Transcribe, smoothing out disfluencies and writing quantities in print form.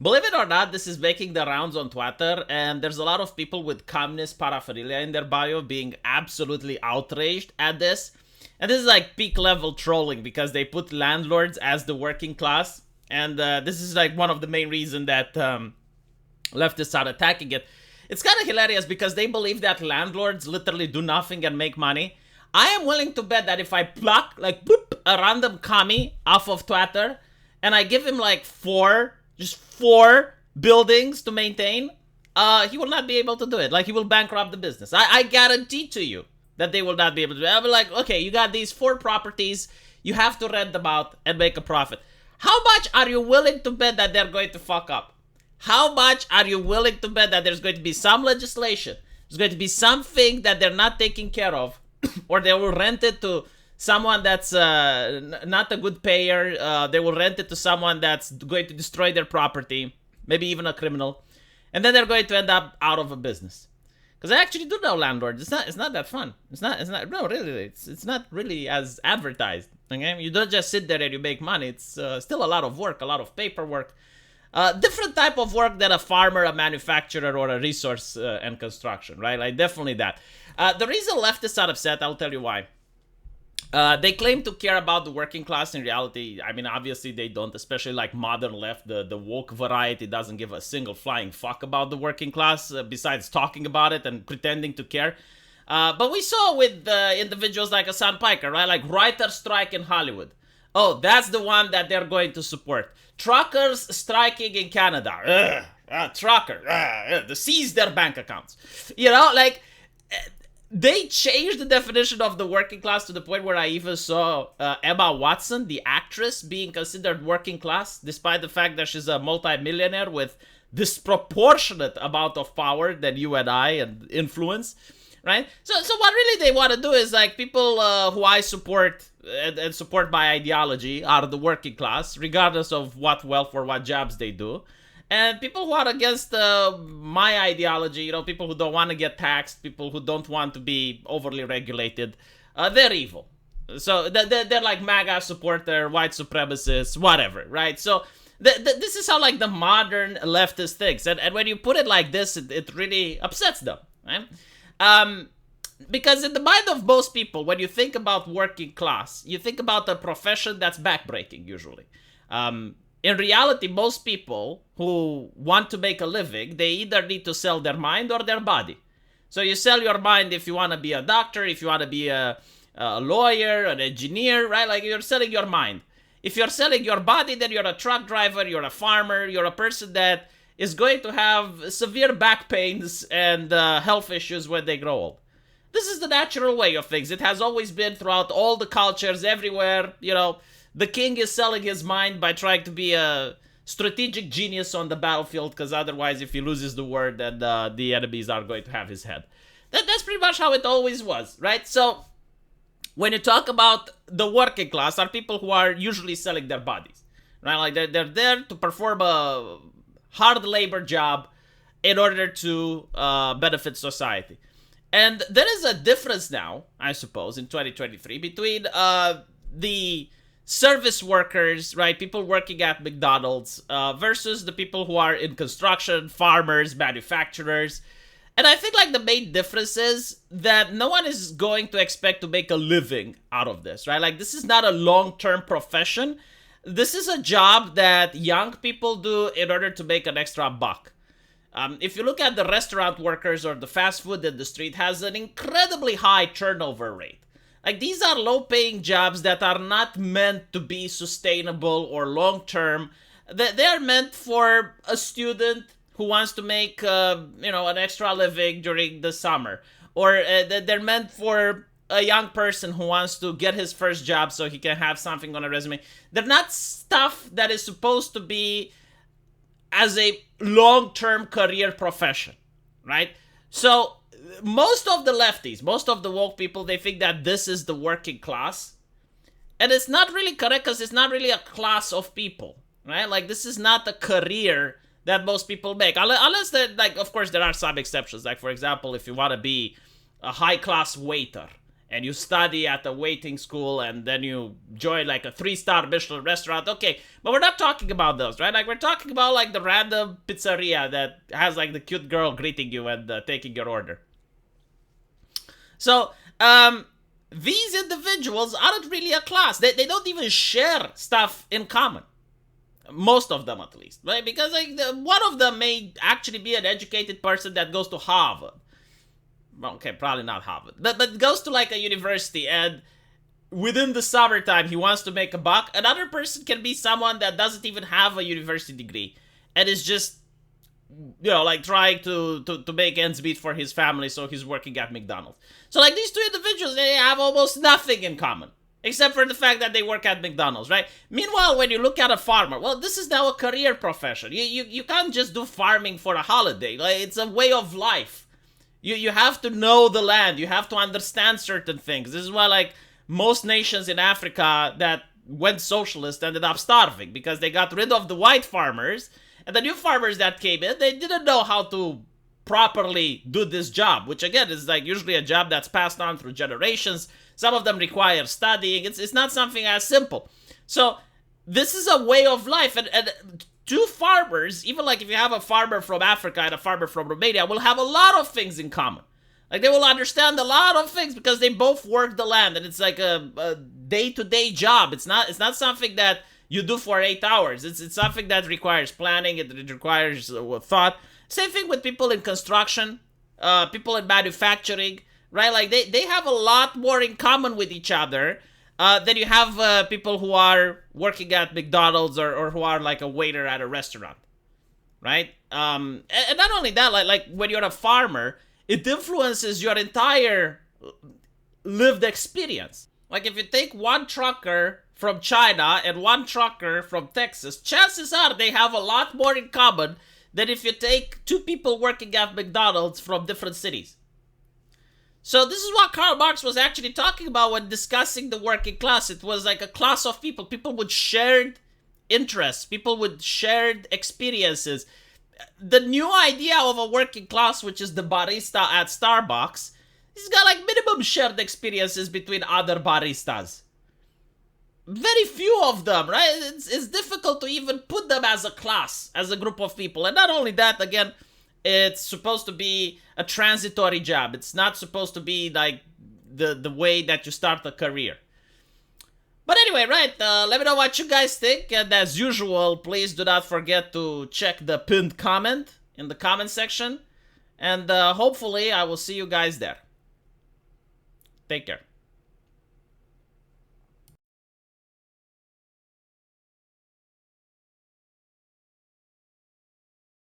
Believe it or not, this is making the rounds on Twitter, and there's a lot of people with communist paraphernalia in their bio being absolutely outraged at this. And this is like peak level trolling because they put landlords as the working class, and this is like one of the main reasons that leftists are attacking it. It's kind of hilarious because they believe that landlords literally do nothing and make money. I am willing to bet that if I pluck like boop, a random commie off of Twitter and I give him like just four buildings to maintain, he will not be able to do it. Like, he will bankrupt the business. I guarantee to you that they will not be able to do it. I'll be like, okay, you got these 4 properties, you have to rent them out and make a profit. How much are you willing to bet that they're going to fuck up? How much are you willing to bet that there's going to be some legislation, there's going to be something that they're not taking care of, or they will rent it to someone that's not a good payer, they will rent it to someone that's going to destroy their property, maybe even a criminal, and then they're going to end up out of a business. Because I actually do know landlords. It's not that fun. It's not no, really, it's not really as advertised. Okay, you don't just sit there and you make money. It's still a lot of work, a lot of paperwork, different type of work than a farmer, a manufacturer, or a resource and construction, right? Like, definitely that. The reason leftists are upset, I'll tell you why. They claim to care about the working class. In reality, I mean, obviously they don't, especially like modern left. The woke variety doesn't give a single flying fuck about the working class, besides talking about it and pretending to care. But we saw with individuals like Hassan Piker, right? Like, writers' strike in Hollywood. Oh, that's the one that they're going to support. Truckers striking in Canada. They seize their bank accounts. You know, like... They changed the definition of the working class to the point where I even saw Emma Watson, the actress, being considered working class, despite the fact that she's a multi-millionaire with disproportionate amount of power than you and I and influence, right? So what really they want to do is, like, people who I support and support my ideology are the working class, regardless of what wealth or what jobs they do. And people who are against my ideology, you know, people who don't want to get taxed, people who don't want to be overly regulated, they're evil. So they're like MAGA supporter, white supremacists, whatever, right? So this is how, like, the modern leftist thinks. And when you put it like this, it really upsets them, right? Because in the mind of most people, when you think about working class, you think about a profession that's backbreaking, usually. In reality, most people who want to make a living, they either need to sell their mind or their body. So you sell your mind if you want to be a doctor, if you want to be a lawyer, an engineer, right? Like, you're selling your mind. If you're selling your body, then you're a truck driver, you're a farmer, you're a person that is going to have severe back pains and health issues when they grow old. This is the natural way of things. It has always been throughout all the cultures, everywhere, you know. The king is selling his mind by trying to be a strategic genius on the battlefield, because otherwise, if he loses the war, then the enemies are going to have his head. That's pretty much how it always was, right? So, when you talk about the working class, are people who are usually selling their bodies, right? Like, they're there to perform a hard labor job in order to benefit society. And there is a difference now, I suppose, in 2023 between the service workers, right, people working at McDonald's, versus the people who are in construction, farmers, manufacturers. And I think, like, the main difference is that no one is going to expect to make a living out of this, right? Like, this is not a long-term profession. This is a job that young people do in order to make an extra buck. If you look at the restaurant workers or the fast food industry, it has an incredibly high turnover rate. Like, these are low-paying jobs that are not meant to be sustainable or long-term. They are meant for a student who wants to make, an extra living during the summer. Or they're meant for a young person who wants to get his first job so he can have something on a resume. They're not stuff that is supposed to be as a long-term career profession, right? So most of the lefties, most of the woke people, they think that this is the working class. And it's not really correct, because it's not really a class of people, right? Like, this is not a career that most people make. Unless, like, of course, there are some exceptions. Like, for example, if you want to be a high-class waiter and you study at a waiting school, and then you join like a 3-star Michelin restaurant. Okay, but we're not talking about those, right? Like we're talking about like the random pizzeria that has like the cute girl greeting you and taking your order. So, these individuals aren't really a class. They don't even share stuff in common. Most of them, at least, right? Because like one of them may actually be an educated person that goes to Harvard. Well, okay, probably not Harvard, but goes to like a university, and within the summertime he wants to make a buck. Another person can be someone that doesn't even have a university degree and is just, you know, like trying to make ends meet for his family, so he's working at McDonald's. So like these two individuals, they have almost nothing in common except for the fact that they work at McDonald's, right? Meanwhile, when you look at a farmer, well, this is now a career profession. You can't just do farming for a holiday. Like, it's a way of life. You have to know the land. You have to understand certain things. This is why, like, most nations in Africa that went socialist ended up starving, because they got rid of the white farmers, and the new farmers that came in, they didn't know how to properly do this job, which again is like usually a job that's passed on through generations. Some of them require studying. It's not something as simple. So this is a way of life, and two farmers, even like if you have a farmer from Africa and a farmer from Romania, will have a lot of things in common. Like they will understand a lot of things because they both work the land, and it's like a day-to-day job. It's not something that you do for 8 hours. It's something that requires planning. It requires thought. Same thing with people in construction, people in manufacturing, right? Like they have a lot more in common with each other than you have people who are working at McDonald's or who are like a waiter at a restaurant, right? And not only that, like when you're a farmer, it influences your entire lived experience. Like if you take one trucker from China and one trucker from Texas, chances are they have a lot more in common than if you take two people working at McDonald's from different cities. So this is what Karl Marx was actually talking about when discussing the working class. It was like a class of people with shared interests, people with shared experiences. The new idea of a working class, which is the barista at Starbucks, he's got like minimum shared experiences between other baristas. Very few of them, right? It's difficult to even put them as a class, as a group of people. And not only that, again, it's supposed to be a transitory job. It's not supposed to be like the way that you start a career. But anyway, right, let me know what you guys think. And as usual, please do not forget to check the pinned comment in the comment section. And hopefully I will see you guys there. Take care.